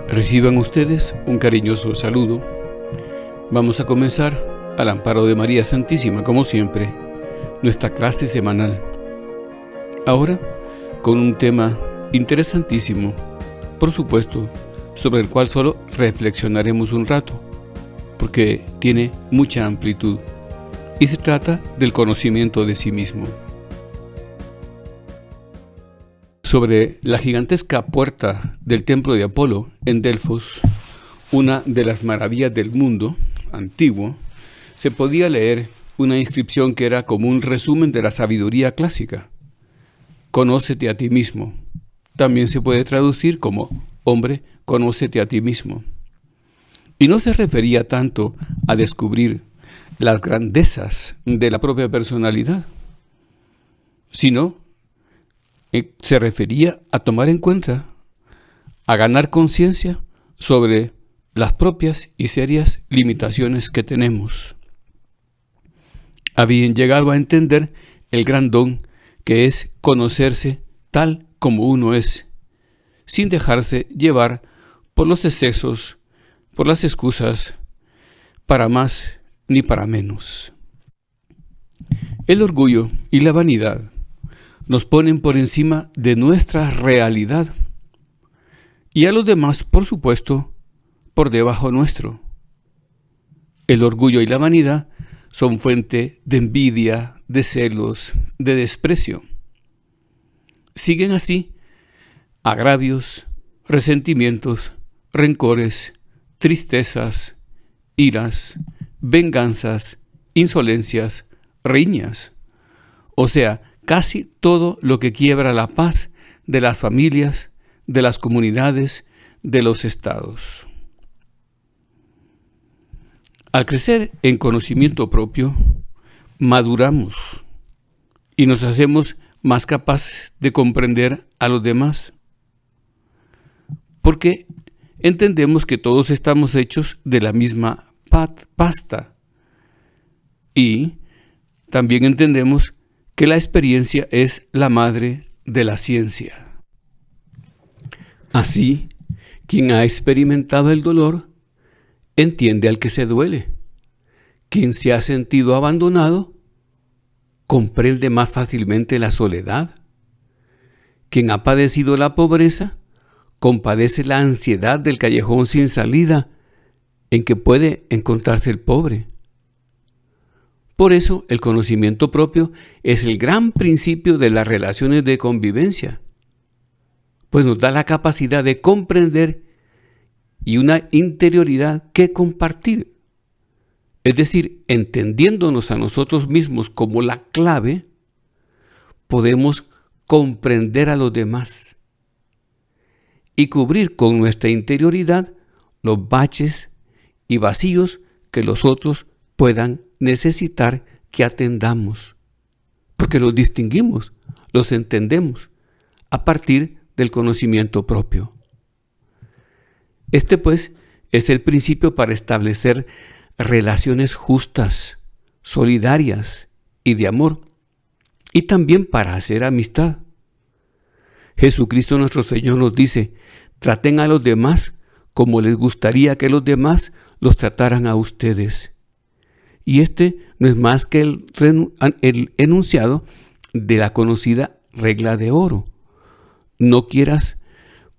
Reciban ustedes un cariñoso saludo. Vamos a comenzar al amparo de María Santísima, como siempre, nuestra clase semanal. Ahora, con un tema interesantísimo, por supuesto, sobre el cual solo reflexionaremos un rato, porque tiene mucha amplitud, y se trata del conocimiento de sí mismo. Sobre la gigantesca puerta del templo de Apolo en Delfos, una de las maravillas del mundo antiguo, se podía leer una inscripción que era como un resumen de la sabiduría clásica. Conócete a ti mismo. También se puede traducir como hombre, conócete a ti mismo. Y no se refería tanto a descubrir las grandezas de la propia personalidad, sino se refería a tomar en cuenta, a ganar conciencia sobre las propias y serias limitaciones que tenemos. Habían llegado a entender el gran don que es conocerse tal como uno es, sin dejarse llevar por los excesos, por las excusas, para más ni para menos. El orgullo y la vanidad nos ponen por encima de nuestra realidad y a los demás, por supuesto, por debajo nuestro. El orgullo y la vanidad son fuente de envidia, de celos, de desprecio. Siguen así agravios, resentimientos, rencores, tristezas, iras, venganzas, insolencias, riñas. O sea, casi todo lo que quiebra la paz de las familias, de las comunidades, de los estados. Al crecer en conocimiento propio, maduramos y nos hacemos más capaces de comprender a los demás, porque entendemos que todos estamos hechos de la misma pasta y también entendemos que la experiencia es la madre de la ciencia. Así, quien ha experimentado el dolor entiende al que se duele. Quien se ha sentido abandonado comprende más fácilmente la soledad. Quien ha padecido la pobreza compadece la ansiedad del callejón sin salida en que puede encontrarse el pobre. Por eso, el conocimiento propio es el gran principio de las relaciones de convivencia, pues nos da la capacidad de comprender y una interioridad que compartir. Es decir, entendiéndonos a nosotros mismos como la clave, podemos comprender a los demás y cubrir con nuestra interioridad los baches y vacíos que los otros puedan necesitar que atendamos, porque los distinguimos, los entendemos a partir del conocimiento propio. Este, pues, es el principio para establecer relaciones justas, solidarias y de amor, y también para hacer amistad. Jesucristo nuestro Señor nos dice: traten a los demás como les gustaría que los demás los trataran a ustedes. Y este no es más que el enunciado de la conocida regla de oro: no quieras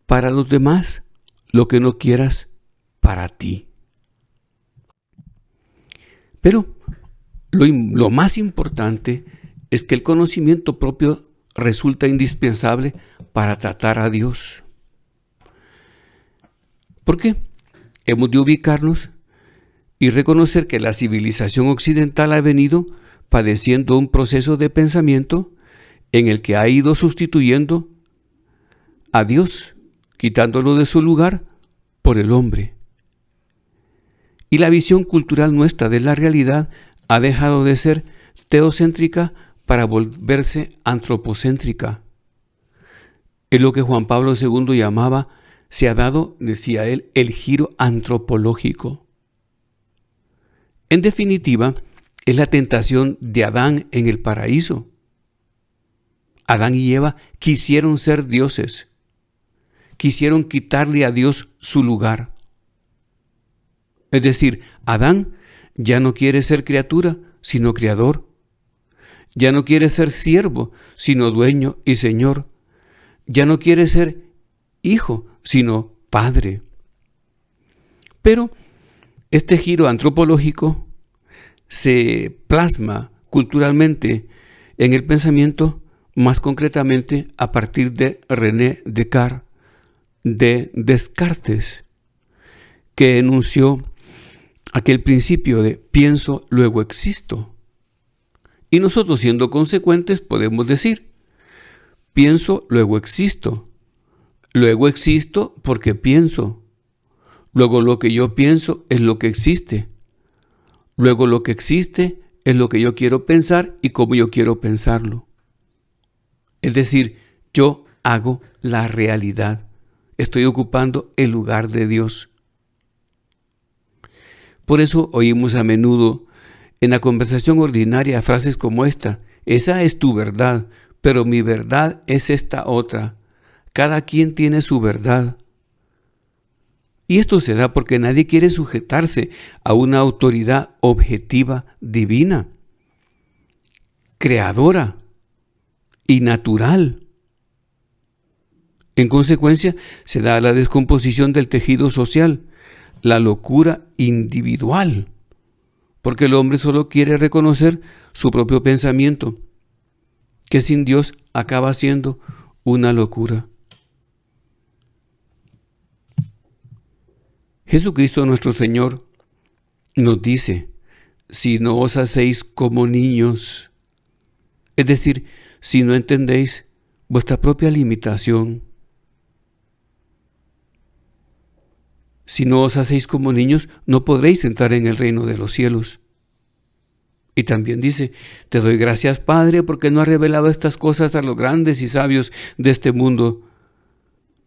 para los demás lo que no quieras para ti. Pero lo más importante es que el conocimiento propio resulta indispensable para tratar a Dios. ¿Por qué? Hemos de ubicarnos y reconocer que la civilización occidental ha venido padeciendo un proceso de pensamiento en el que ha ido sustituyendo a Dios, quitándolo de su lugar por el hombre. Y la visión cultural nuestra de la realidad ha dejado de ser teocéntrica para volverse antropocéntrica. Es lo que Juan Pablo II llamaba, se ha dado, decía él, el giro antropológico. En definitiva, es la tentación de Adán en el paraíso. Adán y Eva quisieron ser dioses, quisieron quitarle a Dios su lugar. Es decir, Adán ya no quiere ser criatura, sino creador. Ya no quiere ser siervo, sino dueño y señor. Ya no quiere ser hijo, sino padre. Pero este giro antropológico se plasma culturalmente en el pensamiento, más concretamente a partir de René Descartes, que enunció aquel principio de pienso, luego existo. Y nosotros, siendo consecuentes, podemos decir, pienso, luego existo. Luego existo porque pienso. Luego lo que yo pienso es lo que existe. Luego lo que existe es lo que yo quiero pensar y cómo yo quiero pensarlo. Es decir, yo hago la realidad. Estoy ocupando el lugar de Dios. Por eso oímos a menudo en la conversación ordinaria frases como esta: esa es tu verdad, pero mi verdad es esta otra. Cada quien tiene su verdad. Y esto se da porque nadie quiere sujetarse a una autoridad objetiva divina, creadora y natural. En consecuencia, se da la descomposición del tejido social, la locura individual, porque el hombre solo quiere reconocer su propio pensamiento, que sin Dios acaba siendo una locura. Jesucristo nuestro Señor nos dice, si no os hacéis como niños, es decir, si no entendéis vuestra propia limitación, si no os hacéis como niños, no podréis entrar en el reino de los cielos. Y también dice, te doy gracias, Padre, porque no has revelado estas cosas a los grandes y sabios de este mundo,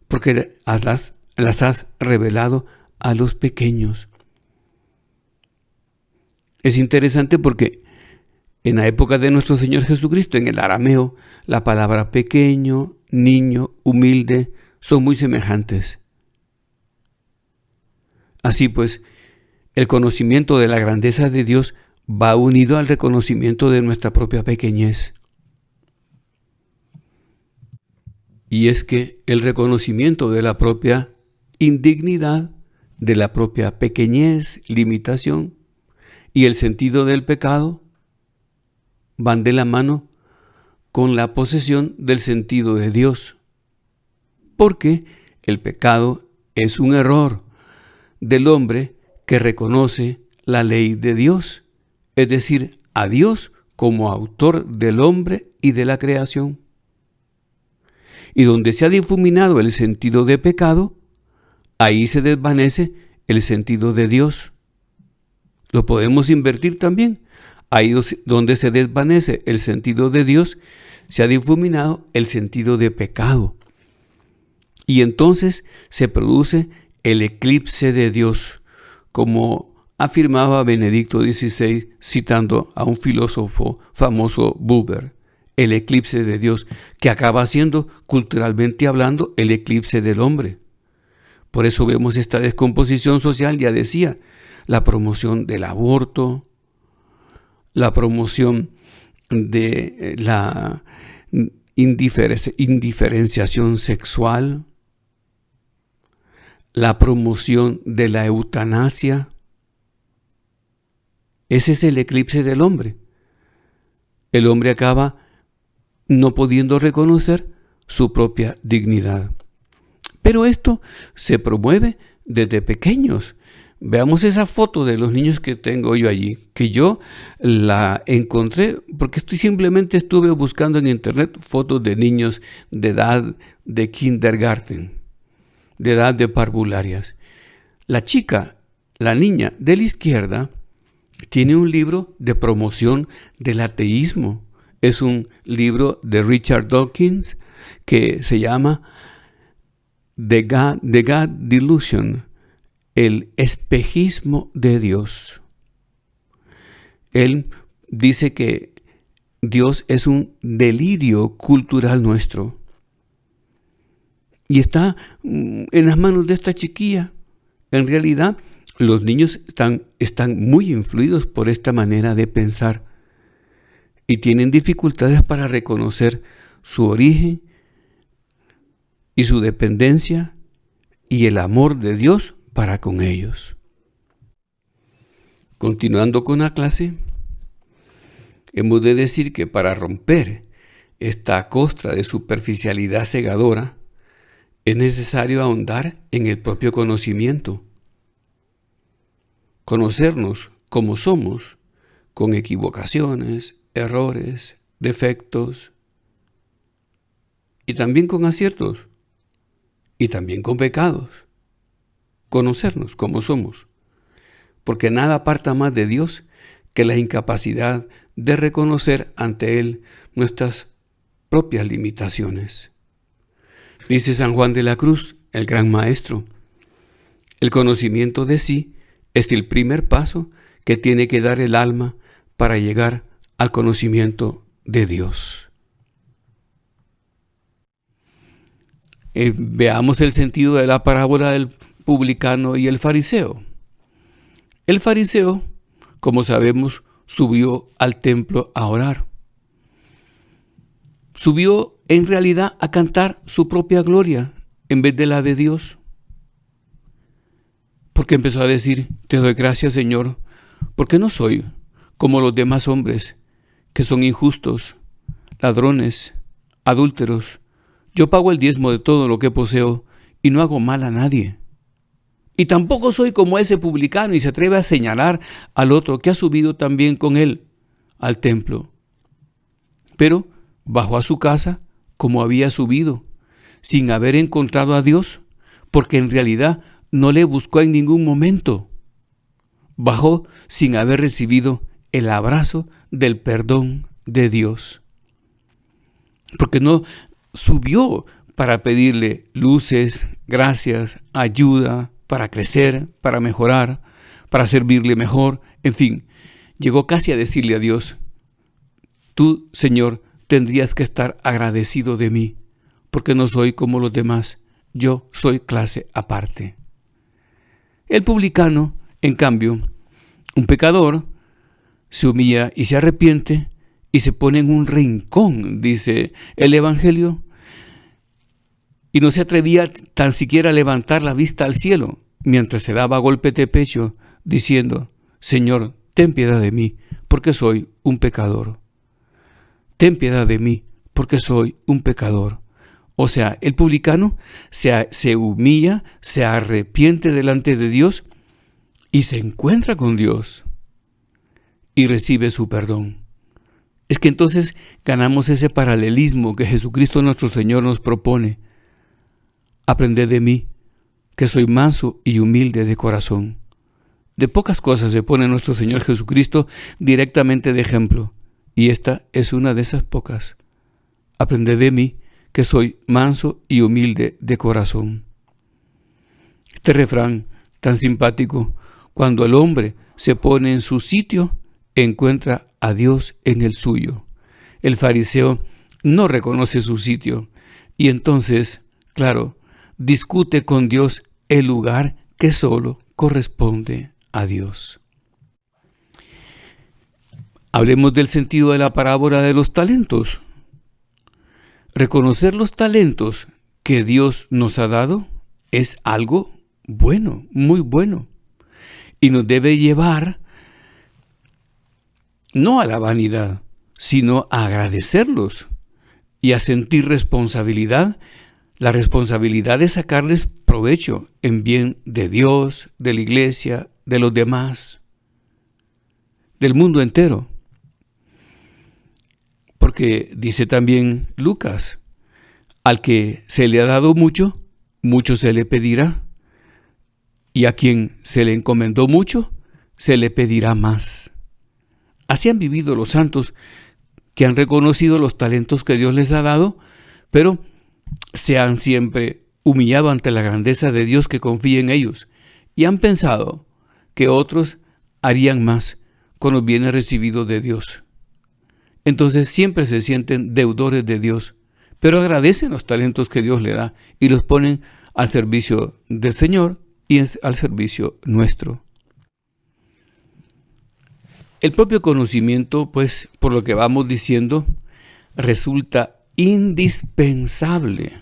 porque las has revelado a los pequeños. Es interesante porque en la época de nuestro Señor Jesucristo, en el arameo, la palabra pequeño, niño, humilde, son muy semejantes. Así pues, el conocimiento de la grandeza de Dios va unido al reconocimiento de nuestra propia pequeñez. Y es que el reconocimiento de la propia indignidad, de la propia pequeñez, limitación, y el sentido del pecado van de la mano con la posesión del sentido de Dios. Porque el pecado es un error del hombre que reconoce la ley de Dios, es decir, a Dios como autor del hombre y de la creación. Y donde se ha difuminado el sentido de pecado, ahí se desvanece el sentido de Dios. Lo podemos invertir también. Ahí donde se desvanece el sentido de Dios, se ha difuminado el sentido de pecado. Y entonces se produce el eclipse de Dios, como afirmaba Benedicto XVI citando a un filósofo famoso, Buber, el eclipse de Dios, que acaba siendo, culturalmente hablando, el eclipse del hombre. Por eso vemos esta descomposición social, ya decía, la promoción del aborto, la promoción de la indiferenciación sexual, la promoción de la eutanasia. Ese es el eclipse del hombre. El hombre acaba no pudiendo reconocer su propia dignidad. Pero esto se promueve desde pequeños. Veamos esa foto de los niños que tengo yo allí, que yo la encontré porque simplemente estuve buscando en internet fotos de niños de edad de kindergarten, de edad de parvularias. La niña de la izquierda, tiene un libro de promoción del ateísmo. Es un libro de Richard Dawkins que se llama The God Delusion, el espejismo de Dios. Él dice que Dios es un delirio cultural nuestro. y está en las manos de esta chiquilla. En realidad, los niños están muy influidos por esta manera de pensar y tienen dificultades para reconocer su origen y su dependencia y el amor de Dios para con ellos. Continuando con la clase, hemos de decir que para romper esta costra de superficialidad cegadora, es necesario ahondar en el propio conocimiento. Conocernos como somos, con equivocaciones, errores, defectos, y también con aciertos, y también con pecados. Conocernos como somos, porque nada aparta más de Dios que la incapacidad de reconocer ante Él nuestras propias limitaciones. Dice San Juan de la Cruz, el gran maestro, el conocimiento de sí es el primer paso que tiene que dar el alma para llegar al conocimiento de Dios. Veamos el sentido de la parábola del publicano y el fariseo. El fariseo, como sabemos, subió al templo a orar. Subió en realidad a cantar su propia gloria en vez de la de Dios. Porque empezó a decir, te doy gracias, Señor, porque no soy como los demás hombres que son injustos, ladrones, adúlteros. Yo pago el diezmo de todo lo que poseo y no hago mal a nadie. Y tampoco soy como ese publicano y se atreve a señalar al otro que ha subido también con él al templo. Pero bajó a su casa como había subido, sin haber encontrado a Dios, porque en realidad no le buscó en ningún momento. Bajó sin haber recibido el abrazo del perdón de Dios. Porque no subió para pedirle luces, gracias, ayuda, para crecer, para mejorar, para servirle mejor. En fin, llegó casi a decirle a Dios, tú, Señor, tendrías que estar agradecido de mí, porque no soy como los demás, yo soy clase aparte. El publicano, en cambio, un pecador, se humilla y se arrepiente y se pone en un rincón, dice el Evangelio, y no se atrevía tan siquiera a levantar la vista al cielo, mientras se daba golpe de pecho, diciendo, Señor, ten piedad de mí, porque soy un pecador. Ten piedad de mí, porque soy un pecador. O sea, el publicano se humilla, se arrepiente delante de Dios y se encuentra con Dios y recibe su perdón. Es que entonces ganamos ese paralelismo que Jesucristo nuestro Señor nos propone. Aprended de mí, que soy manso y humilde de corazón. De pocas cosas se pone nuestro Señor Jesucristo directamente de ejemplo, y esta es una de esas pocas. Aprended de mí, que soy manso y humilde de corazón. Este refrán tan simpático, cuando el hombre se pone en su sitio, encuentra a Dios en el suyo. El fariseo no reconoce su sitio y entonces, claro, discute con Dios el lugar que solo corresponde a Dios. Hablemos del sentido de la parábola de los talentos. Reconocer los talentos que Dios nos ha dado es algo bueno, muy bueno, y nos debe llevar no a la vanidad, sino a agradecerlos y a sentir responsabilidad, la responsabilidad de sacarles provecho en bien de Dios, de la iglesia, de los demás, del mundo entero. Porque dice también Lucas, al que se le ha dado mucho, mucho se le pedirá, y a quien se le encomendó mucho, se le pedirá más. Así han vivido los santos que han reconocido los talentos que Dios les ha dado, pero se han siempre humillado ante la grandeza de Dios que confía en ellos y han pensado que otros harían más con los bienes recibidos de Dios. Entonces siempre se sienten deudores de Dios, pero agradecen los talentos que Dios le da y los ponen al servicio del Señor y al servicio nuestro. El propio conocimiento, pues, por lo que vamos diciendo, resulta indispensable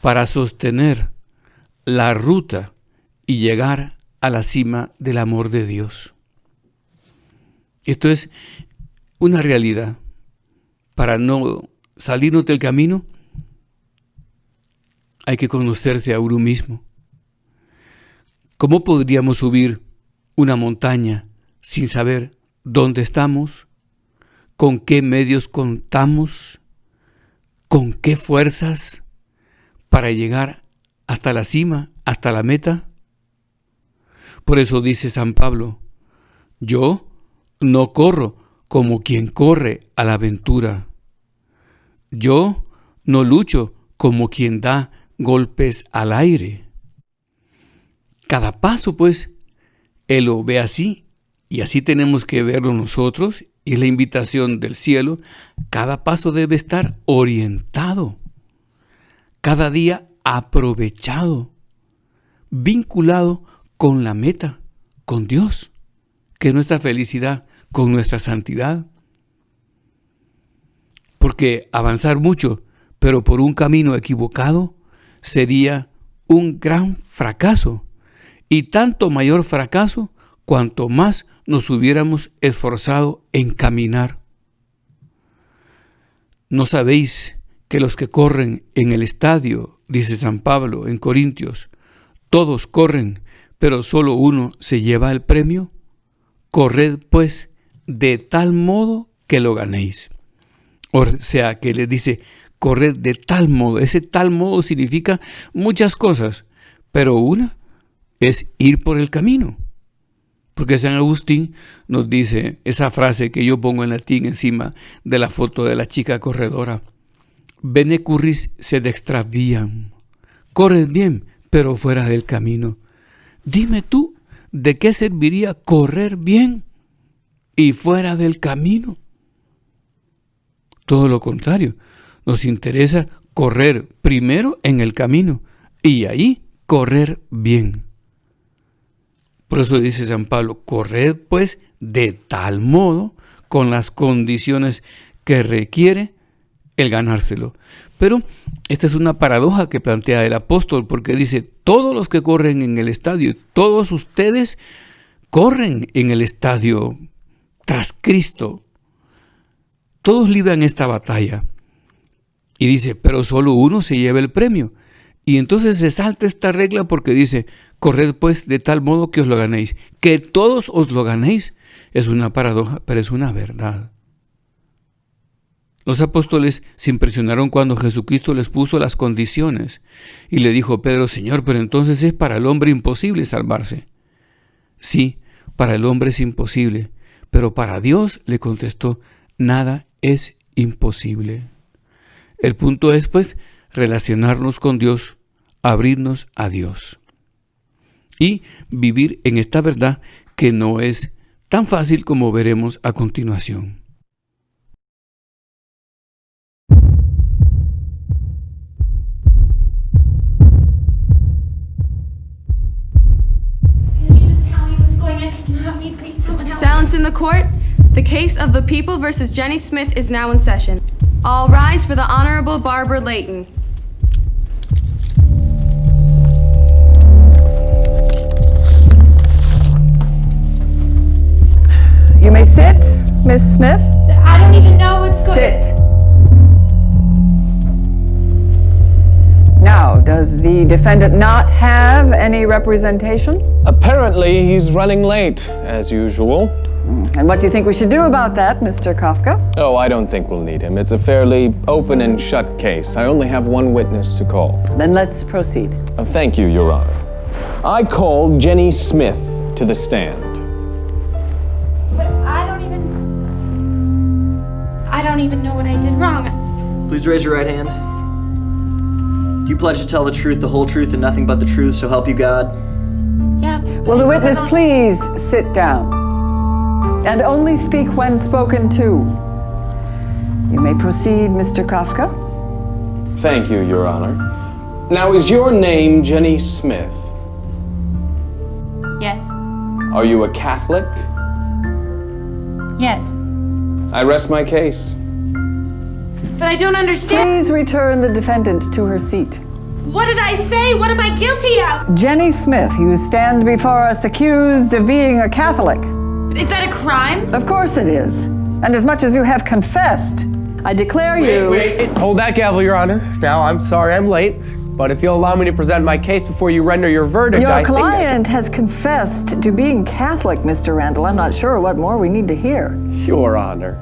para sostener la ruta y llegar a la cima del amor de Dios. Esto es una realidad. Para no salirnos del camino, hay que conocerse a uno mismo. ¿Cómo podríamos subir una montaña sin saber dónde estamos? ¿Con qué medios contamos? ¿Con qué fuerzas para llegar hasta la cima, hasta la meta? Por eso dice San Pablo, yo no corro como quien corre a la aventura. Yo no lucho como quien da golpes al aire. Cada paso, pues, Él lo ve así, y así tenemos que verlo nosotros, y la invitación del cielo, cada paso debe estar orientado, cada día aprovechado, vinculado con la meta, con Dios, que es nuestra felicidad, con nuestra santidad. Porque avanzar mucho, pero por un camino equivocado, sería un gran fracaso, y tanto mayor fracaso cuanto más nos hubiéramos esforzado en caminar. ¿No sabéis que los que corren en el estadio, dice San Pablo en Corintios, todos corren, pero solo uno se lleva el premio? Corred pues de tal modo que lo ganéis. O sea, que les dice, corred de tal modo. Ese tal modo significa muchas cosas, pero una es ir por el camino. Porque San Agustín nos dice esa frase que yo pongo en latín encima de la foto de la chica corredora. Bene curris sed extraviam. Corred bien, pero fuera del camino. Dime tú, ¿de qué serviría correr bien y fuera del camino? Todo lo contrario, nos interesa correr primero en el camino y ahí correr bien. Por eso dice San Pablo, corred pues de tal modo, con las condiciones que requiere el ganárselo. Pero esta es una paradoja que plantea el apóstol, porque dice, todos los que corren en el estadio, todos ustedes corren en el estadio tras Cristo. Todos libran esta batalla. Y dice, pero solo uno se lleva el premio. Y entonces se salta esta regla porque dice, corred pues de tal modo que os lo ganéis. Que todos os lo ganéis es una paradoja, pero es una verdad. Los apóstoles se impresionaron cuando Jesucristo les puso las condiciones y le dijo Pedro, Señor, pero entonces es para el hombre imposible salvarse. Sí, para el hombre es imposible, pero para Dios, le contestó, nada es imposible. El punto es, pues, relacionarnos con Dios, abrirnos a Dios y vivir en esta verdad que no es tan fácil como veremos a continuación. Silence in the court. The case of the People versus Jenny Smith is now in session. All rise for the Honorable Barbara Layton. You may sit, Miss Smith. I don't even know what's going Sit. Now, does the defendant not have any representation? Apparently, he's running late, as usual. And what do you think we should do about that, Mr. Kafka? Oh, I don't think we'll need him. It's a fairly open and shut case. I only have one witness to call. Then let's proceed. Thank you, Your Honor. I called Jenny Smith to the stand. But I don't even know what I did wrong. Please raise your right hand. Do you pledge to tell the truth, the whole truth, and nothing but the truth, so help you God? Yeah. Will the witness please sit down? And only speak when spoken to. You may proceed, Mr. Kafka. Thank you, Your Honor. Now, is your name Jenny Smith? Yes. Are you a Catholic? Yes. I rest my case. But I don't understand. Please return the defendant to her seat. What did I say? What am I guilty of? Jenny Smith, you stand before us accused of being a Catholic. Is that a crime? Of course it is. And as much as you have confessed, I declare you... Wait. Hold that gavel, Your Honor. Now, I'm sorry I'm late, but if you'll allow me to present my case before you render your verdict, Your client has confessed to being Catholic, Mr. Randall. I'm not sure what more we need to hear. Your Honor,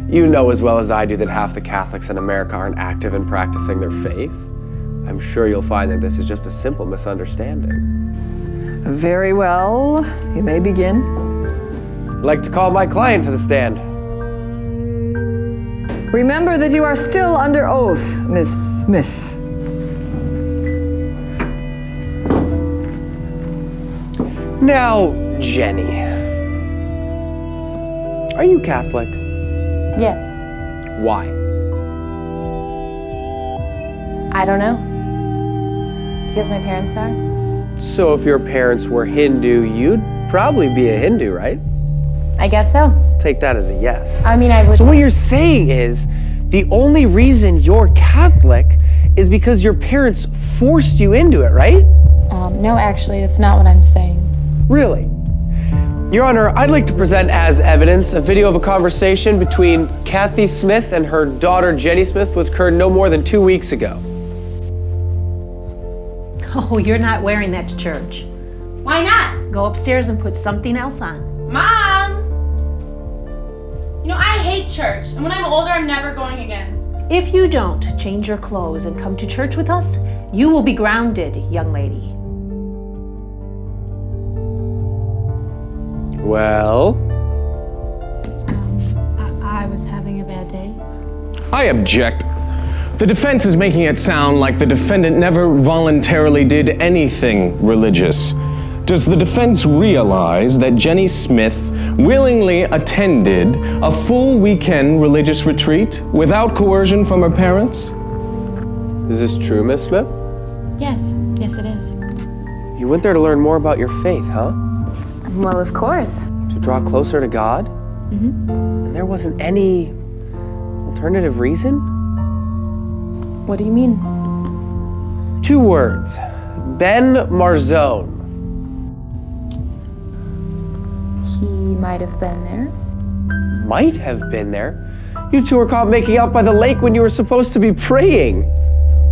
you know as well as I do that half the Catholics in America aren't active in practicing their faith. I'm sure you'll find that this is just a simple misunderstanding. Very well. You may begin. I'd like to call my client to the stand. Remember that you are still under oath, Miss Smith. Now, Jenny, are you Catholic? Yes. Why? I don't know. Because my parents are. So if your parents were Hindu, you'd probably be a Hindu, right? I guess so. Take that as a yes. I mean, I would... So what you're saying is, the only reason you're Catholic is because your parents forced you into it, right? No, actually, that's not what I'm saying. Really? Your Honor, I'd like to present as evidence a video of a conversation between Kathy Smith and her daughter Jenny Smith, which occurred no more than 2 weeks ago. Oh, you're not wearing that to church. Why not? Go upstairs and put something else on. Mom! You know, I hate church, and when I'm older, I'm never going again. If you don't change your clothes and come to church with us, you will be grounded, young lady. Well? I was having a bad day. I object. The defense is making it sound like the defendant never voluntarily did anything religious. Does the defense realize that Jenny Smith willingly attended a full weekend religious retreat without coercion from her parents? Is this true, Miss Smith? Yes. Yes, it is. You went there to learn more about your faith, huh? Well, of course. To draw closer to God? Mm-hmm. And there wasn't any alternative reason? What do you mean? 2 words. Ben Marzone. He might have been there. Might have been there? You two were caught making out by the lake when you were supposed to be praying.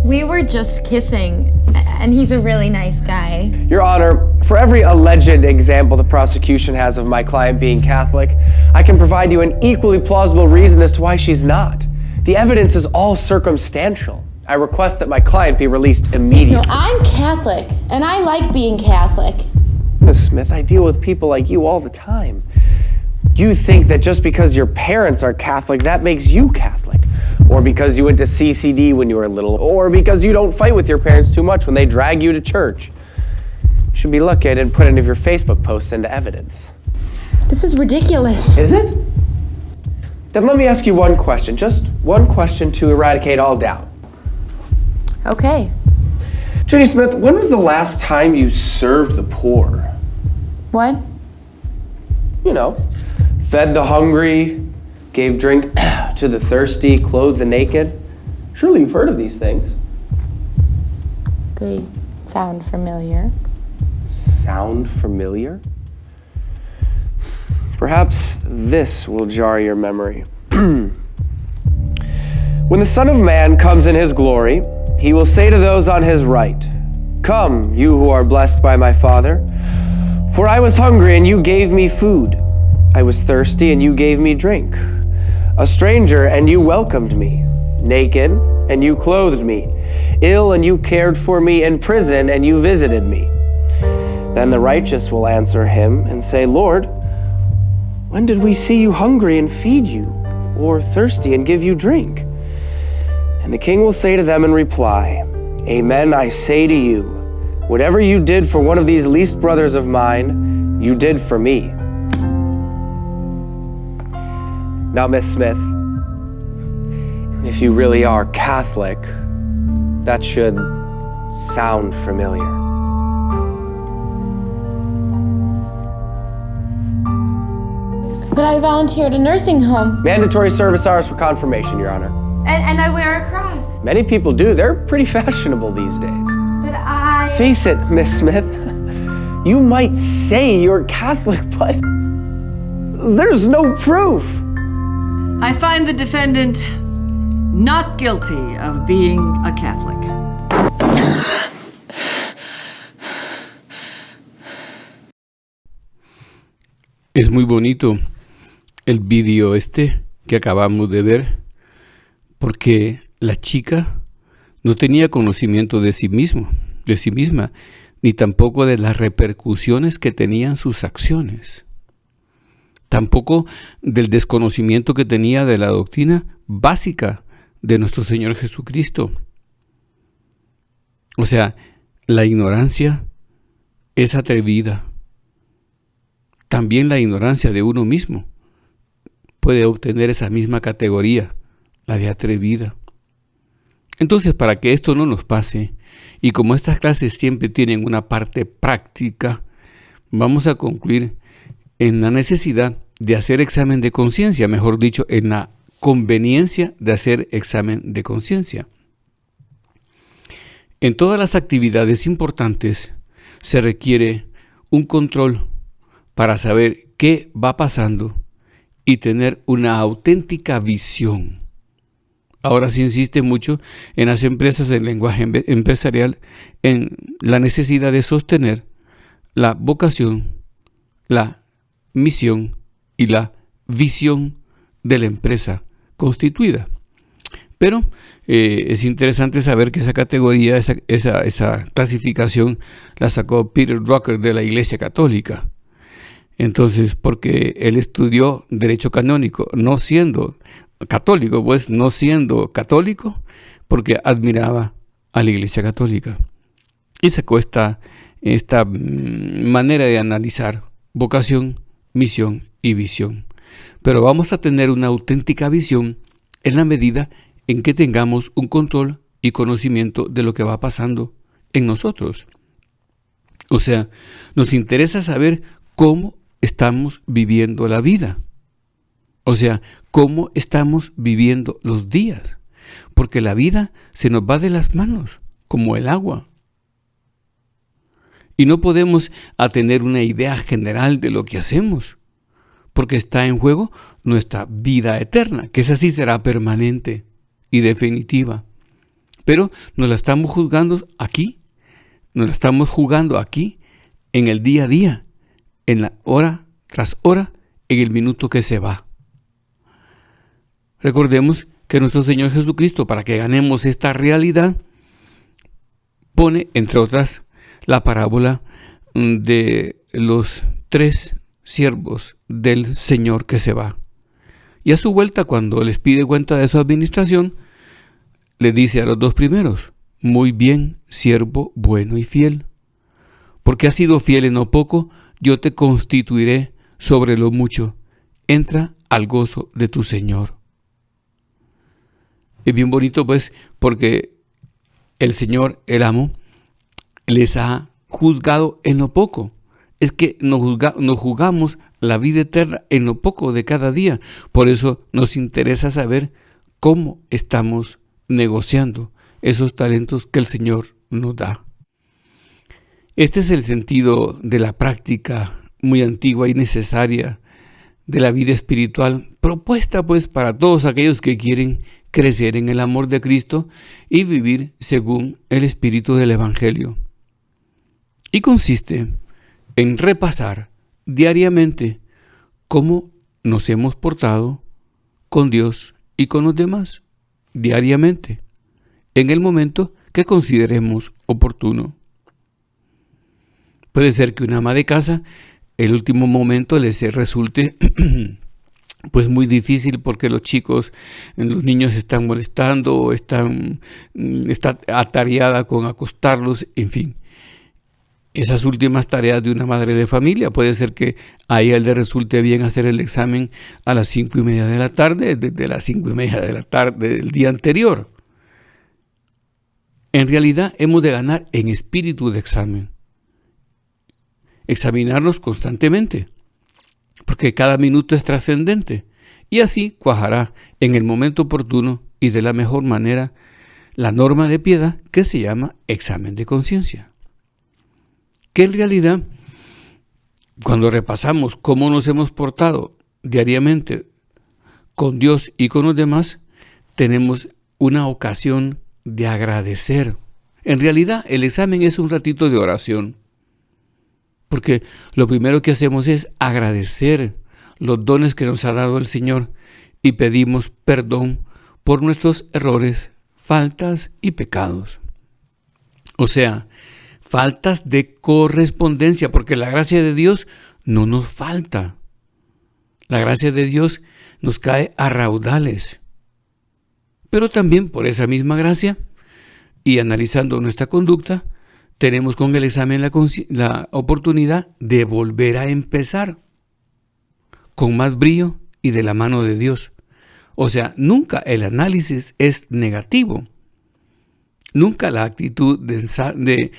We were just kissing, and he's a really nice guy. Your Honor, for every alleged example the prosecution has of my client being Catholic, I can provide you an equally plausible reason as to why she's not. The evidence is all circumstantial. I request that my client be released immediately. No, I'm Catholic, and I like being Catholic. Miss Smith, I deal with people like you all the time. You think that just because your parents are Catholic, that makes you Catholic. Or because you went to CCD when you were little. Or because you don't fight with your parents too much when they drag you to church. You should be lucky I didn't put any of your Facebook posts into evidence. This is ridiculous. Is it? Then let me ask you one question. Just one question to eradicate all doubt. Okay. Jenny Smith, when was the last time you served the poor? What? You know, fed the hungry, gave drink to the thirsty, clothed the naked. Surely you've heard of these things. They sound familiar. Sound familiar? Perhaps this will jar your memory. When the Son of Man comes in his glory, he will say to those on his right, "Come, you who are blessed by my Father, for I was hungry and you gave me food. I was thirsty and you gave me drink. A stranger and you welcomed me. Naked and you clothed me. Ill and you cared for me. In prison and you visited me." Then the righteous will answer him and say, "Lord, when did we see you hungry and feed you, or thirsty and give you drink?" And the king will say to them in reply, "Amen, I say to you, whatever you did for one of these least brothers of mine, you did for me." Now, Miss Smith, if you really are Catholic, That should sound familiar. But I volunteered at a nursing home. Mandatory service hours for confirmation, Your Honor. And I wear a cross. Many people do. They're pretty fashionable these days. But I... Face it, Miss Smith. You might say you're Catholic, but there's no proof. I find the defendant not guilty of being a Catholic. Es muy bonito el vídeo que acabamos de ver, porque la chica no tenía conocimiento de sí misma, ni tampoco de las repercusiones que tenían sus acciones. Tampoco del desconocimiento que tenía de la doctrina básica de nuestro Señor Jesucristo. O sea, la ignorancia es atrevida. También la ignorancia de uno mismo puede obtener esa misma categoría, la de atrevida. Entonces, para que esto no nos pase, y como estas clases siempre tienen una parte práctica, vamos a concluir en la necesidad de hacer examen de conciencia, mejor dicho, en la conveniencia de hacer examen de conciencia. En todas las actividades importantes se requiere un control para saber qué va pasando y tener una auténtica visión. Ahora se insiste mucho en las empresas, en lenguaje empresarial, en la necesidad de sostener la vocación, la misión y la visión de la empresa constituida. Pero es interesante saber que esa categoría, esa clasificación la sacó Peter Drucker de la Iglesia Católica. Entonces, porque él estudió Derecho Canónico, no siendo católico, porque admiraba a la Iglesia Católica. Y sacó esta manera de analizar vocación, misión y visión. Pero vamos a tener una auténtica visión en la medida en que tengamos un control y conocimiento de lo que va pasando en nosotros. O sea, nos interesa saber cómo estamos viviendo la vida. O sea, cómo estamos viviendo los días. Porque la vida se nos va de las manos, como el agua. Y no podemos tener una idea general de lo que hacemos, porque está en juego nuestra vida eterna, que esa sí será permanente y definitiva. Pero nos la estamos jugando aquí, en el día a día, en la hora tras hora, en el minuto que se va. Recordemos que nuestro Señor Jesucristo, para que ganemos esta realidad, pone, entre otras, la parábola de los 3 siervos del Señor que se va. Y a su vuelta, cuando les pide cuenta de su administración, le dice a los 2 primeros: muy bien, siervo bueno y fiel, porque has sido fiel en lo poco, yo te constituiré sobre lo mucho. Entra al gozo de tu Señor. Es bien bonito, pues, porque el Señor, el amo, les ha juzgado en lo poco. Es que nos jugamos la vida eterna en lo poco de cada día. Por eso nos interesa saber cómo estamos negociando esos talentos que el Señor nos da. Este es el sentido de la práctica muy antigua y necesaria de la vida espiritual, propuesta pues para todos aquellos que quieren crecer en el amor de Cristo y vivir según el espíritu del Evangelio. Y consiste en repasar diariamente cómo nos hemos portado con Dios y con los demás, diariamente, en el momento que consideremos oportuno. Puede ser que una ama de casa, el último momento les resulte pues muy difícil porque los niños están molestando o está atareada con acostarlos, en fin. Esas últimas tareas de una madre de familia, puede ser que a ella le resulte bien hacer el examen a las 5:30 de la tarde, desde las 5:30 de la tarde del día anterior. En realidad hemos de ganar en espíritu de examen. Examinarnos constantemente, porque cada minuto es trascendente, y así cuajará en el momento oportuno y de la mejor manera la norma de piedad que se llama examen de conciencia. Que en realidad, cuando repasamos cómo nos hemos portado diariamente con Dios y con los demás, tenemos una ocasión de agradecer. En realidad, el examen es un ratito de oración, porque lo primero que hacemos es agradecer los dones que nos ha dado el Señor y pedimos perdón por nuestros errores, faltas y pecados. O sea, faltas de correspondencia, porque la gracia de Dios no nos falta. La gracia de Dios nos cae a raudales. Pero también por esa misma gracia y analizando nuestra conducta, tenemos con el examen la oportunidad de volver a empezar con más brío y de la mano de Dios. O sea, nunca el análisis es negativo. Nunca la actitud de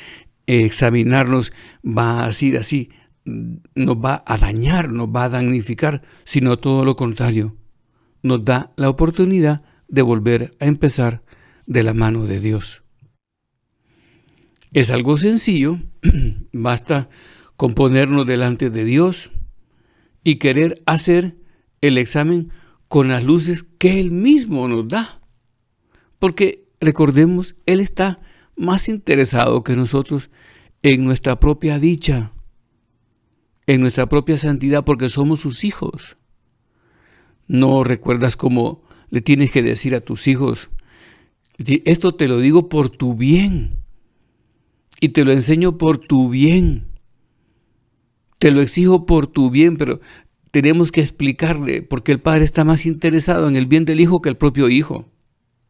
examinarnos va a ser así, nos va a dañar, nos va a damnificar, sino todo lo contrario. Nos da la oportunidad de volver a empezar de la mano de Dios. Es algo sencillo, basta con ponernos delante de Dios y querer hacer el examen con las luces que Él mismo nos da. Porque recordemos, Él está más interesado que nosotros en nuestra propia dicha, en nuestra propia santidad, porque somos sus hijos. ¿No recuerdas cómo le tienes que decir a tus hijos? Esto te lo digo por tu bien y te lo enseño por tu bien. Te lo exijo por tu bien, pero tenemos que explicarle, porque el padre está más interesado en el bien del hijo que el propio hijo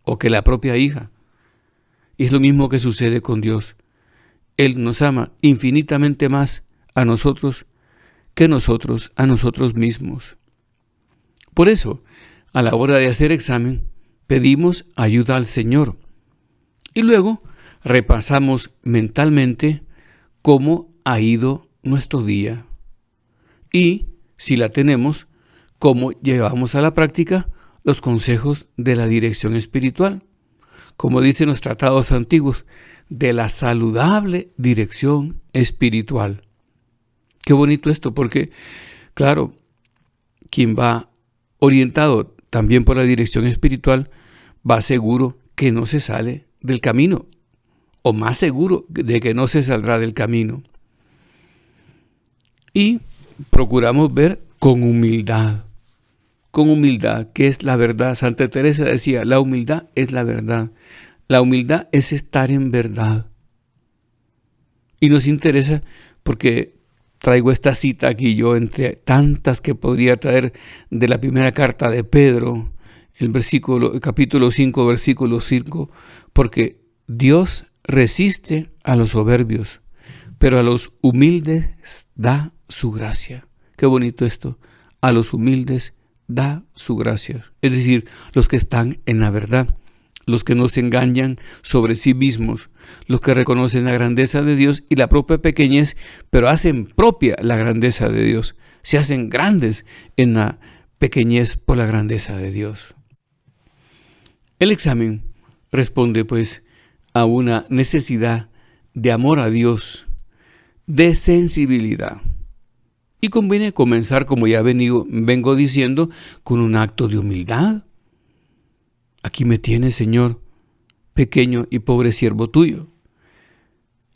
o que la propia hija. Y es lo mismo que sucede con Dios. Él nos ama infinitamente más a nosotros que nosotros a nosotros mismos. Por eso, a la hora de hacer examen, pedimos ayuda al Señor y luego repasamos mentalmente cómo ha ido nuestro día y, si la tenemos, cómo llevamos a la práctica los consejos de la dirección espiritual, como dicen los tratados antiguos, de la saludable dirección espiritual. Qué bonito esto, porque, claro, quien va orientado también por la dirección espiritual va seguro que no se sale del camino, o más seguro de que no se saldrá del camino. Y procuramos ver con humildad, que es la verdad. Santa Teresa decía, la humildad es la verdad. La humildad es estar en verdad. Y nos interesa porque traigo esta cita aquí yo entre tantas que podría traer de la primera carta de Pedro, el capítulo 5, versículo 5, porque Dios resiste a los soberbios, pero a los humildes da su gracia. Qué bonito esto. A los humildes da su gracia. Es decir, los que están en la verdad, los que no se engañan sobre sí mismos, los que reconocen la grandeza de Dios y la propia pequeñez, pero hacen propia la grandeza de Dios. Se hacen grandes en la pequeñez por la grandeza de Dios. El examen responde pues a una necesidad de amor a Dios, de sensibilidad. Y conviene comenzar, como ya vengo diciendo, con un acto de humildad. Aquí me tienes, Señor, pequeño y pobre siervo tuyo.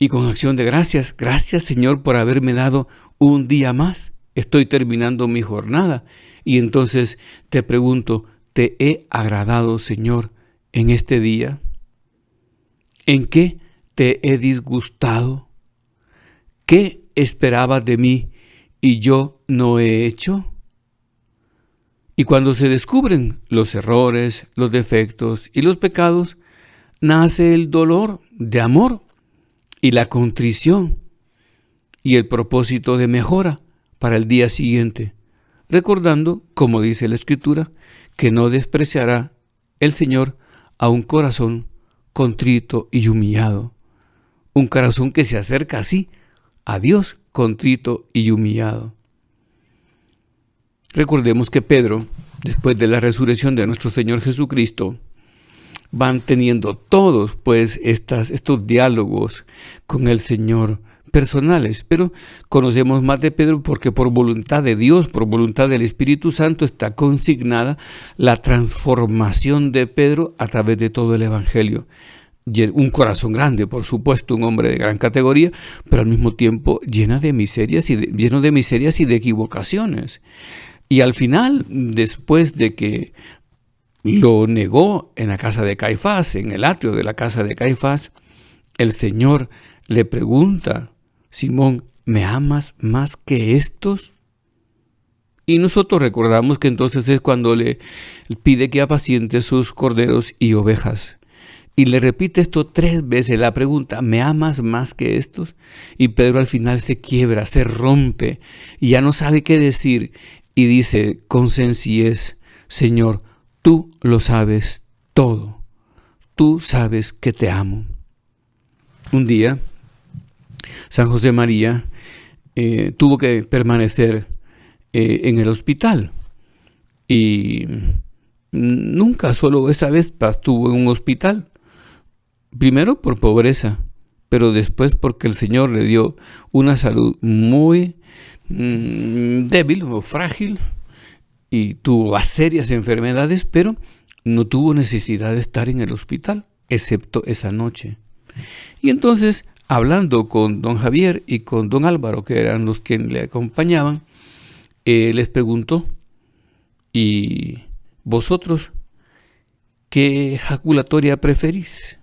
Y con acción de gracias, gracias, Señor, por haberme dado un día más. Estoy terminando mi jornada. Y entonces te pregunto, ¿te he agradado, Señor, en este día? ¿En qué te he disgustado? ¿Qué esperabas de mí y yo no he hecho? Y cuando se descubren los errores, los defectos y los pecados, nace el dolor de amor y la contrición y el propósito de mejora para el día siguiente, recordando, como dice la Escritura, que no despreciará el Señor a un corazón contrito y humillado. Un corazón que se acerca así a Dios, contrito y humillado. Recordemos que Pedro, después de la resurrección de nuestro Señor Jesucristo, van teniendo todos pues estos diálogos con el Señor personales, pero conocemos más de Pedro porque por voluntad de Dios, por voluntad del Espíritu Santo, está consignada la transformación de Pedro a través de todo el Evangelio. Un corazón grande, por supuesto, un hombre de gran categoría, pero al mismo tiempo lleno de miserias y de equivocaciones. Y al final, después de que lo negó en la casa de Caifás, en el atrio de la casa de Caifás, el Señor le pregunta: Simón, ¿me amas más que estos? Y nosotros recordamos que entonces es cuando le pide que apaciente sus corderos y ovejas. Y le repite esto 3 veces, la pregunta: ¿me amas más que estos? Y Pedro al final se quiebra, se rompe y ya no sabe qué decir. Y dice con sencillez: Señor, tú lo sabes todo. Tú sabes que te amo. Un día, San José María tuvo que permanecer en el hospital. Y nunca, solo esa vez estuvo en un hospital. Primero por pobreza, pero después porque el Señor le dio una salud muy débil o frágil y tuvo serias enfermedades, pero no tuvo necesidad de estar en el hospital, excepto esa noche. Y entonces, hablando con don Javier y con don Álvaro, que eran los que le acompañaban, les preguntó: ¿y vosotros qué jaculatoria preferís?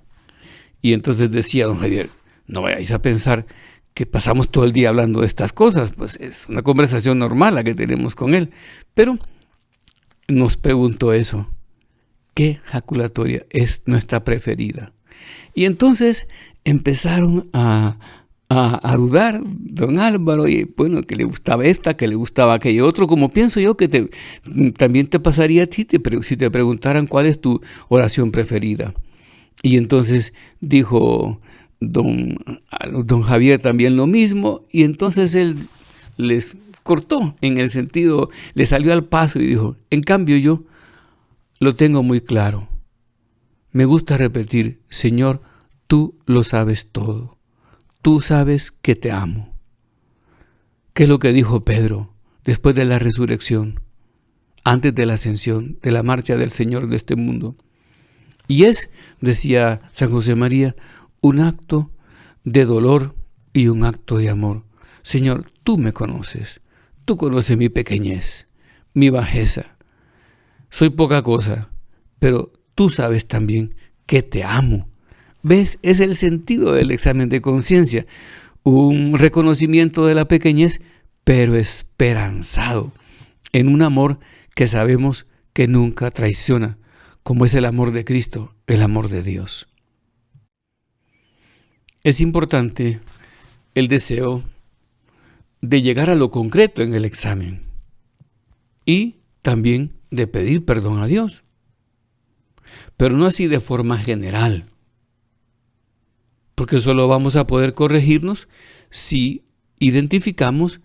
Y entonces decía don Javier: no vayáis a pensar que pasamos todo el día hablando de estas cosas, pues es una conversación normal la que tenemos con él. Pero nos preguntó eso: ¿qué jaculatoria es nuestra preferida? Y entonces empezaron a dudar don Álvaro, y bueno, que le gustaba esta, que le gustaba aquello otro, como pienso yo que también te pasaría a ti si te preguntaran cuál es tu oración preferida. Y entonces dijo don Javier también lo mismo, y entonces él les cortó, en el sentido, le salió al paso y dijo: en cambio yo lo tengo muy claro. Me gusta repetir: Señor, tú lo sabes todo. Tú sabes que te amo. ¿Qué es lo que dijo Pedro después de la resurrección, antes de la ascensión, de la marcha del Señor de este mundo? Y es, decía San José María, un acto de dolor y un acto de amor. Señor, tú me conoces. Tú conoces mi pequeñez, mi bajeza. Soy poca cosa, pero tú sabes también que te amo. ¿Ves? Es el sentido del examen de conciencia. Un reconocimiento de la pequeñez, pero esperanzado en un amor que sabemos que nunca traiciona, como es el amor de Cristo, el amor de Dios. Es importante el deseo de llegar a lo concreto en el examen y también de pedir perdón a Dios, pero no así de forma general, porque solo vamos a poder corregirnos si identificamos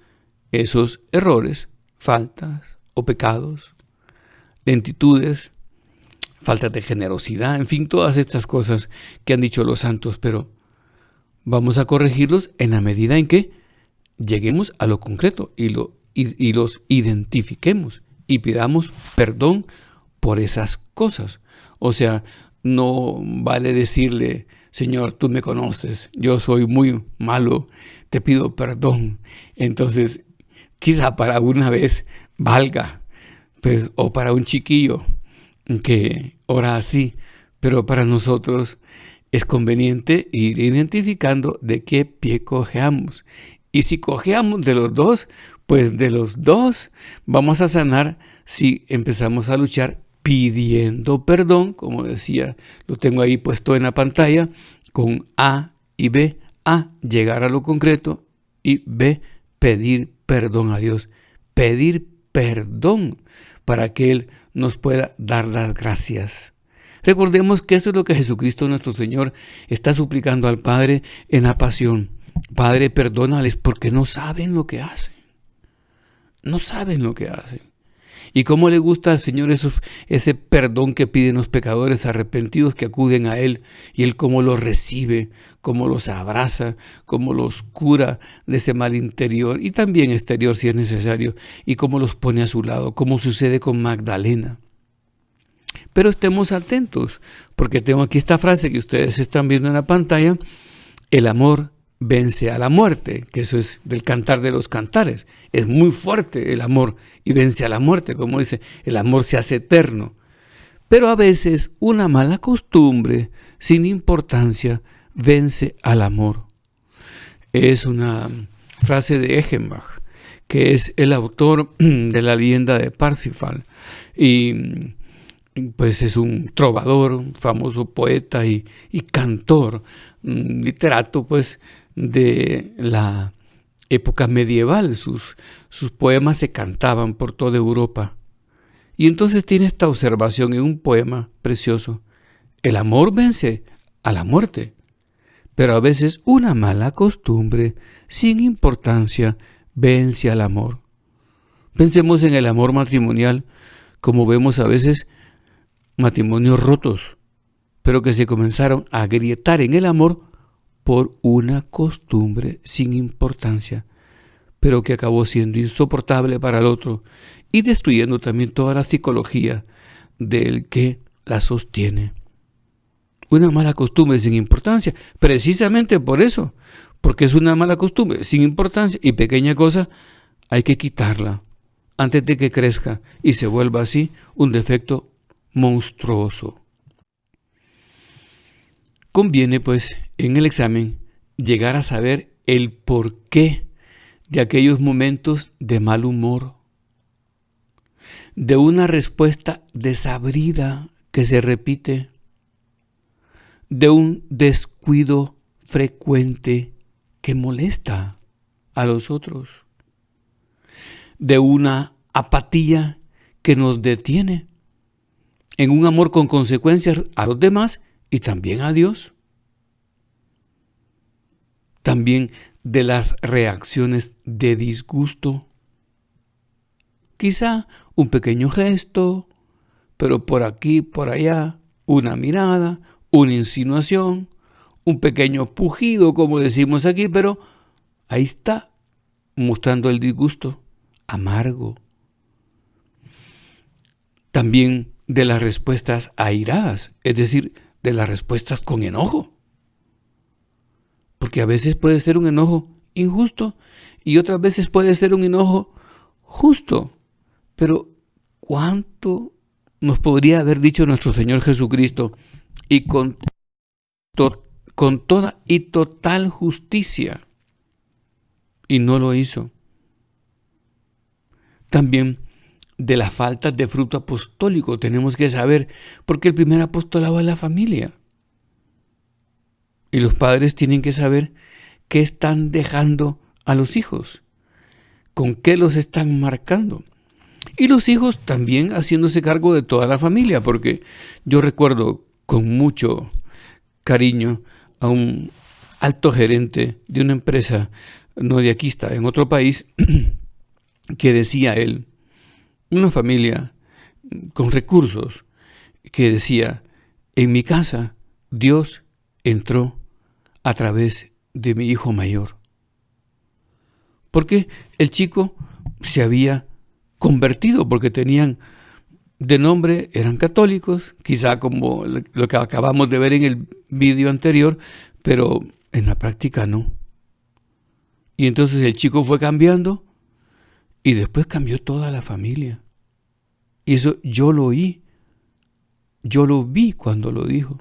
esos errores, faltas o pecados, lentitudes, falta de generosidad, en fin, todas estas cosas que han dicho los santos, pero vamos a corregirlos en la medida en que lleguemos a lo concreto y los identifiquemos y pidamos perdón por esas cosas. O sea, no vale decirle: Señor, tú me conoces, yo soy muy malo, te pido perdón. Entonces, quizá para una vez valga, pues, o para un chiquillo que ora así, pero para nosotros es conveniente ir identificando de qué pie cojeamos. Y si cojeamos de los dos, pues de los dos vamos a sanar si empezamos a luchar pidiendo perdón, como decía, lo tengo ahí puesto en la pantalla, con A y B. A, llegar a lo concreto, y B, pedir perdón a Dios. Pedir perdón para que Él nos pueda dar las gracias. Recordemos que eso es lo que Jesucristo nuestro Señor está suplicando al Padre en la pasión. Padre, perdónales porque no saben lo que hacen. No saben lo que hacen. Y cómo le gusta al Señor ese perdón que piden los pecadores arrepentidos que acuden a Él, y Él cómo los recibe, cómo los abraza, cómo los cura de ese mal interior y también exterior si es necesario, y cómo los pone a su lado, como sucede con Magdalena. Pero estemos atentos, porque tengo aquí esta frase que ustedes están viendo en la pantalla: el amor vence a la muerte, que eso es del Cantar de los Cantares. Es muy fuerte el amor y vence a la muerte, como dice, el amor se hace eterno. Pero a veces una mala costumbre sin importancia vence al amor. Es una frase de Eschenbach, que es el autor de la leyenda de Parsifal, y pues es un trovador, un famoso poeta y cantor, literato pues de la época medieval. Sus poemas se cantaban por toda Europa. Y entonces tiene esta observación en un poema precioso: el amor vence a la muerte, pero a veces una mala costumbre sin importancia vence al amor. Pensemos en el amor matrimonial, como vemos a veces matrimonios rotos, pero que se comenzaron a agrietar en el amor por una costumbre sin importancia, pero que acabó siendo insoportable para el otro y destruyendo también toda la psicología del que la sostiene. Una mala costumbre sin importancia, precisamente por eso, porque es una mala costumbre sin importancia y pequeña cosa, hay que quitarla antes de que crezca y se vuelva así un defecto monstruoso. Conviene, pues, en el examen llegar a saber el porqué de aquellos momentos de mal humor, de una respuesta desabrida que se repite, de un descuido frecuente que molesta a los otros, de una apatía que nos detiene en un amor con consecuencias a los demás y también a Dios. También de las reacciones de disgusto. Quizá un pequeño gesto, pero por aquí, por allá, una mirada, una insinuación, un pequeño pujido, como decimos aquí, pero ahí está, mostrando el disgusto amargo. También de las respuestas airadas, es decir, de las respuestas con enojo. Porque a veces puede ser un enojo injusto y otras veces puede ser un enojo justo. Pero ¿cuánto nos podría haber dicho nuestro Señor Jesucristo y con toda y total justicia? Y no lo hizo. También de la falta de fruto apostólico tenemos que saber, porque el primer apostolado es la familia. Y los padres tienen que saber qué están dejando a los hijos, con qué los están marcando. Y los hijos también haciéndose cargo de toda la familia, porque yo recuerdo con mucho cariño a un alto gerente de una empresa, no de aquí, está en otro país, que decía él, una familia con recursos, que decía: en mi casa Dios entró a través de mi hijo mayor. Porque el chico se había convertido, porque tenían de nombre, eran católicos, quizá como lo que acabamos de ver en el vídeo anterior, pero en la práctica no. Y entonces el chico fue cambiando y después cambió toda la familia. Y eso yo lo oí, yo lo vi cuando lo dijo.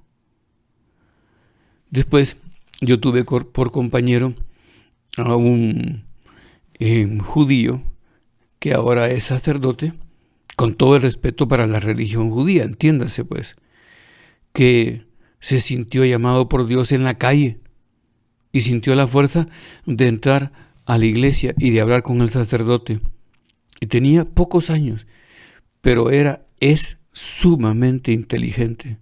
Después yo tuve por compañero a un judío que ahora es sacerdote, con todo el respeto para la religión judía, entiéndase pues, que se sintió llamado por Dios en la calle y sintió la fuerza de entrar a la iglesia y de hablar con el sacerdote. Y tenía pocos años, pero es sumamente inteligente.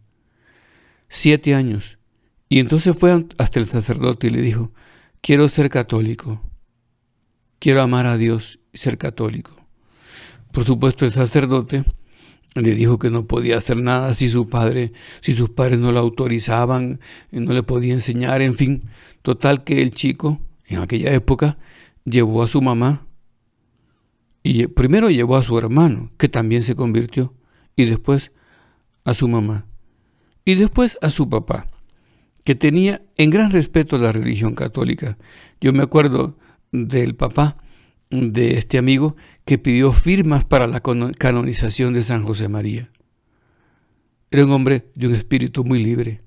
7 años. Y entonces fue hasta el sacerdote y le dijo, quiero ser católico, quiero amar a Dios y ser católico. Por supuesto, el sacerdote le dijo que no podía hacer nada si sus padres no lo autorizaban, no le podía enseñar, en fin. Total que el chico, en aquella época, llevó a su mamá y primero llevó a su hermano, que también se convirtió, y después a su mamá, y después a su papá, que tenía en gran respeto la religión católica. Yo me acuerdo del papá de este amigo que pidió firmas para la canonización de San José María. Era un hombre de un espíritu muy libre.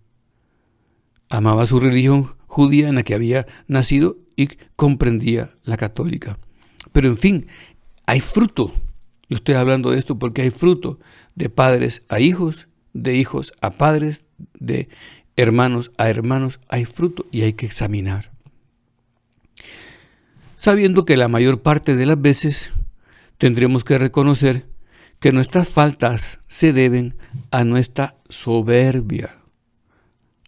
Amaba su religión judía en la que había nacido y comprendía la católica. Pero en fin, hay fruto. Yo estoy hablando de esto porque hay fruto de padres a hijos, de hijos a padres, de hermanos a hermanos. Hay fruto y hay que examinar. Sabiendo que la mayor parte de las veces tendremos que reconocer que nuestras faltas se deben a nuestra soberbia,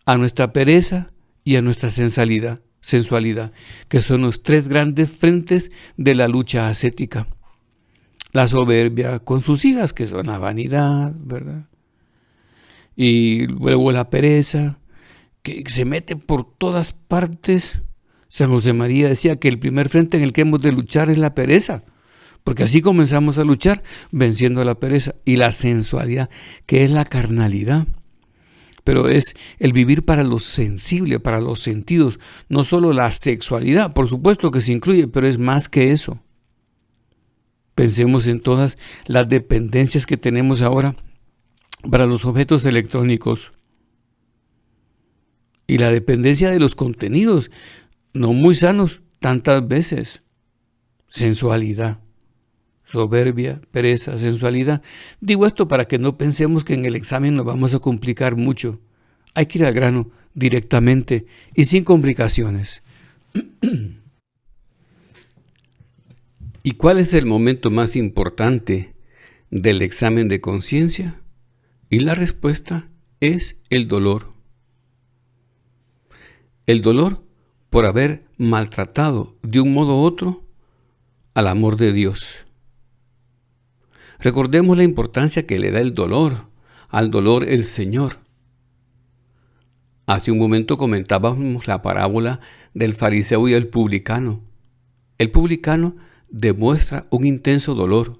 a nuestra pereza y a nuestra sensualidad, que son los 3 grandes frentes de la lucha ascética. La soberbia con sus hijas, que son la vanidad, ¿verdad? Y luego la pereza, que se mete por todas partes. San José María decía que el primer frente en el que hemos de luchar es la pereza, porque así comenzamos a luchar venciendo a la pereza, y la sensualidad, que es la carnalidad. Pero es el vivir para lo sensible, para los sentidos, no solo la sexualidad, por supuesto que se incluye, pero es más que eso. Pensemos en todas las dependencias que tenemos ahora para los objetos electrónicos y la dependencia de los contenidos no muy sanos tantas veces. Sensualidad, soberbia, pereza, sensualidad. Digo esto para que no pensemos que en el examen nos vamos a complicar mucho. Hay que ir al grano directamente y sin complicaciones. ¿Y cuál es el momento más importante del examen de conciencia? Y la respuesta es el dolor. El dolor por haber maltratado de un modo u otro al amor de Dios. Recordemos la importancia que le da el dolor, al dolor el Señor. Hace un momento comentábamos la parábola del fariseo y el publicano. El publicano demuestra un intenso dolor.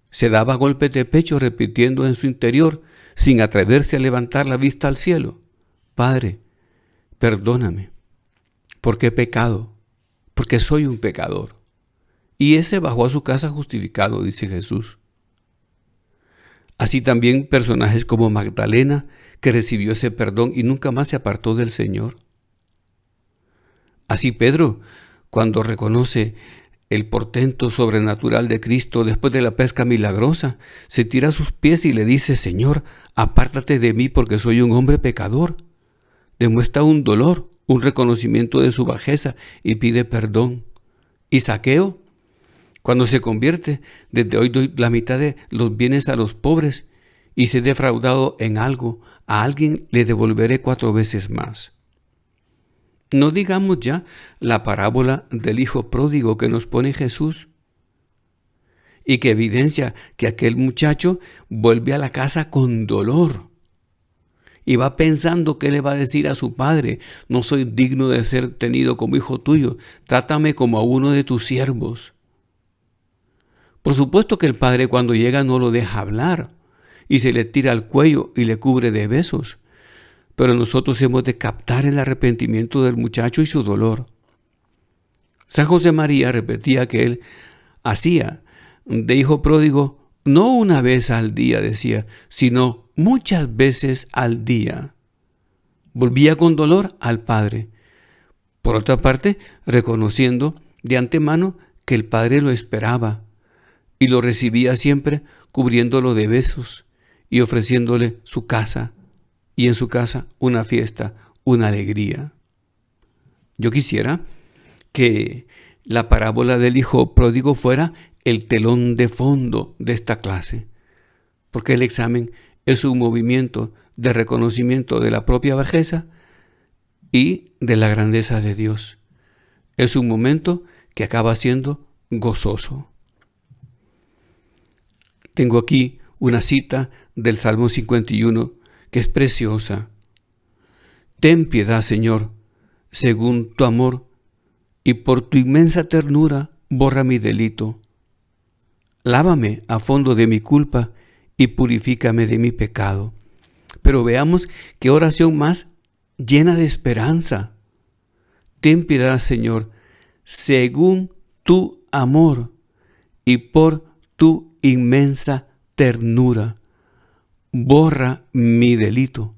Se daba golpes de pecho repitiendo en su interior, sin atreverse a levantar la vista al cielo: Padre, perdóname, porque he pecado, porque soy un pecador. Y ese bajó a su casa justificado, dice Jesús. Así también personajes como Magdalena, que recibió ese perdón y nunca más se apartó del Señor. Así Pedro, cuando reconoce el portento sobrenatural de Cristo después de la pesca milagrosa, se tira a sus pies y le dice: Señor, apártate de mí porque soy un hombre pecador. Demuestra un dolor, un reconocimiento de su bajeza y pide perdón. Y Zaqueo, cuando se convierte: desde hoy doy la mitad de los bienes a los pobres, y si he defraudado en algo a alguien, le devolveré 4 veces más. No digamos ya la parábola del hijo pródigo que nos pone Jesús y que evidencia que aquel muchacho vuelve a la casa con dolor y va pensando qué le va a decir a su padre: no soy digno de ser tenido como hijo tuyo, trátame como a uno de tus siervos. Por supuesto que el padre, cuando llega, no lo deja hablar y se le tira al cuello y le cubre de besos. Pero nosotros hemos de captar el arrepentimiento del muchacho y su dolor. San José María repetía que él hacía de hijo pródigo no una vez al día, decía, sino muchas veces al día. Volvía con dolor al padre. Por otra parte, reconociendo de antemano que el padre lo esperaba y lo recibía siempre cubriéndolo de besos y ofreciéndole su casa, y en su casa una fiesta, una alegría. Yo quisiera que la parábola del hijo pródigo fuera el telón de fondo de esta clase, porque el examen es un movimiento de reconocimiento de la propia bajeza y de la grandeza de Dios. Es un momento que acaba siendo gozoso. Tengo aquí una cita del Salmo 51 que es preciosa. Ten piedad, Señor, según tu amor, y por tu inmensa ternura borra mi delito. Lávame a fondo de mi culpa y purifícame de mi pecado. Pero veamos qué oración más llena de esperanza. Ten piedad, Señor, según tu amor y por tu inmensa ternura. Borra mi delito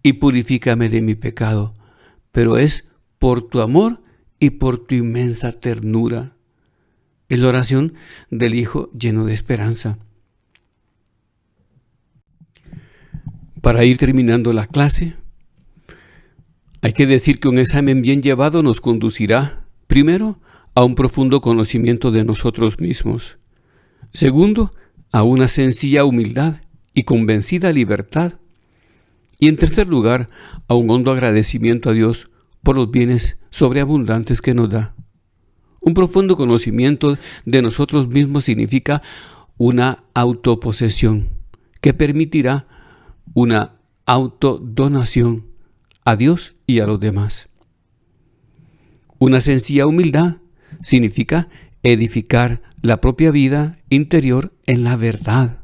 y purifícame de mi pecado. Pero es por tu amor y por tu inmensa ternura. Es la oración del Hijo lleno de esperanza. Para ir terminando la clase, hay que decir que un examen bien llevado nos conducirá, primero, a un profundo conocimiento de nosotros mismos. Segundo, a una sencilla humildad y convencida libertad. Y en tercer lugar, a un hondo agradecimiento a Dios por los bienes sobreabundantes que nos da. Un profundo conocimiento de nosotros mismos significa una autoposesión que permitirá una autodonación a Dios y a los demás. Una sencilla humildad significa edificar la propia vida interior en la verdad.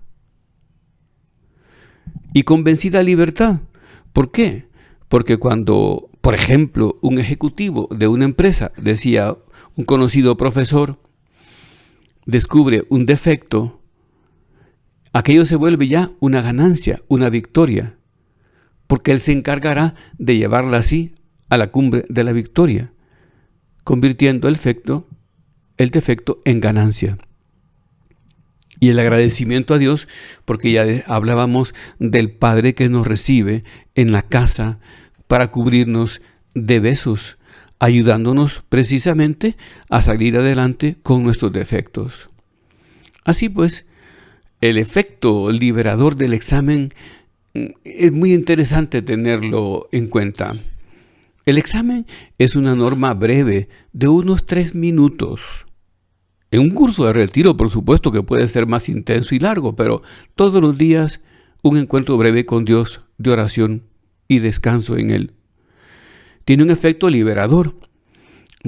Y convencida libertad. ¿Por qué? Porque cuando, por ejemplo, un ejecutivo de una empresa, decía un conocido profesor, descubre un defecto, aquello se vuelve ya una ganancia, una victoria, porque él se encargará de llevarla así a la cumbre de la victoria, convirtiendo el defecto en ganancia. Y el agradecimiento a Dios, porque ya hablábamos del Padre que nos recibe en la casa para cubrirnos de besos, ayudándonos precisamente a salir adelante con nuestros defectos. Así pues, el efecto liberador del examen es muy interesante tenerlo en cuenta. El examen es una norma breve de unos 3 minutos. En un curso de retiro, por supuesto que puede ser más intenso y largo, pero todos los días un encuentro breve con Dios de oración y descanso en Él. Tiene un efecto liberador,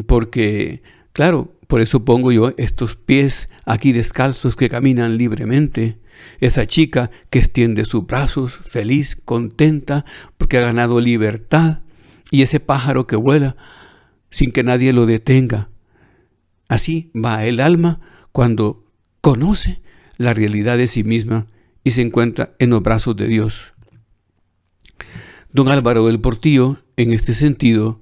porque, claro, por eso pongo yo estos pies aquí descalzos que caminan libremente, esa chica que extiende sus brazos, feliz, contenta, porque ha ganado libertad, y ese pájaro que vuela sin que nadie lo detenga. Así va el alma cuando conoce la realidad de sí misma y se encuentra en los brazos de Dios. Don Álvaro del Portillo, en este sentido,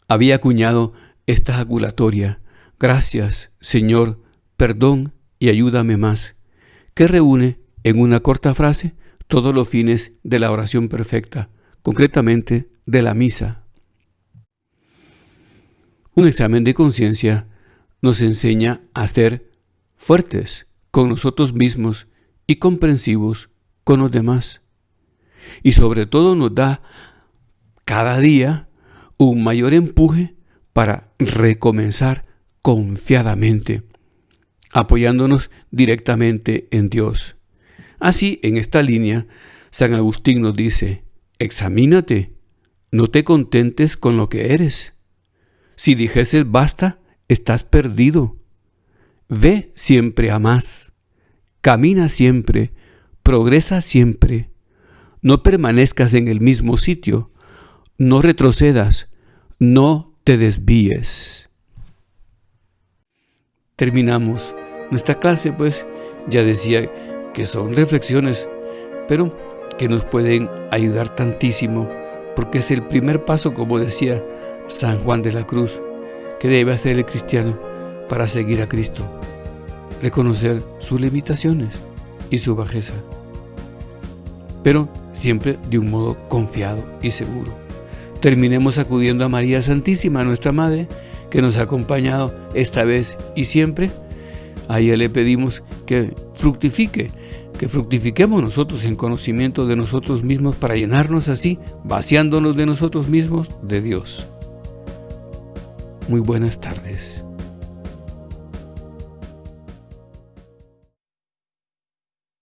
había acuñado esta jaculatoria: gracias, Señor, perdón y ayúdame más, que reúne en una corta frase todos los fines de la oración perfecta, concretamente de la misa. Un examen de conciencia nos enseña a ser fuertes con nosotros mismos y comprensivos con los demás. Y sobre todo nos da cada día un mayor empuje para recomenzar confiadamente, apoyándonos directamente en Dios. Así, en esta línea, San Agustín nos dice: examínate, no te contentes con lo que eres. Si dijeses basta, estás perdido. Ve siempre a más. Camina siempre. Progresa siempre. No permanezcas en el mismo sitio. No retrocedas. No te desvíes. Terminamos nuestra clase, pues ya decía que son reflexiones, pero que nos pueden ayudar tantísimo, porque es el primer paso, como decía San Juan de la Cruz, que debe hacer el cristiano para seguir a Cristo: reconocer sus limitaciones y su bajeza, pero siempre de un modo confiado y seguro. Terminemos acudiendo a María Santísima, nuestra Madre, que nos ha acompañado esta vez y siempre. A ella le pedimos que fructifique, que fructifiquemos nosotros en conocimiento de nosotros mismos para llenarnos así, vaciándonos de nosotros mismos, de Dios. Muy buenas tardes.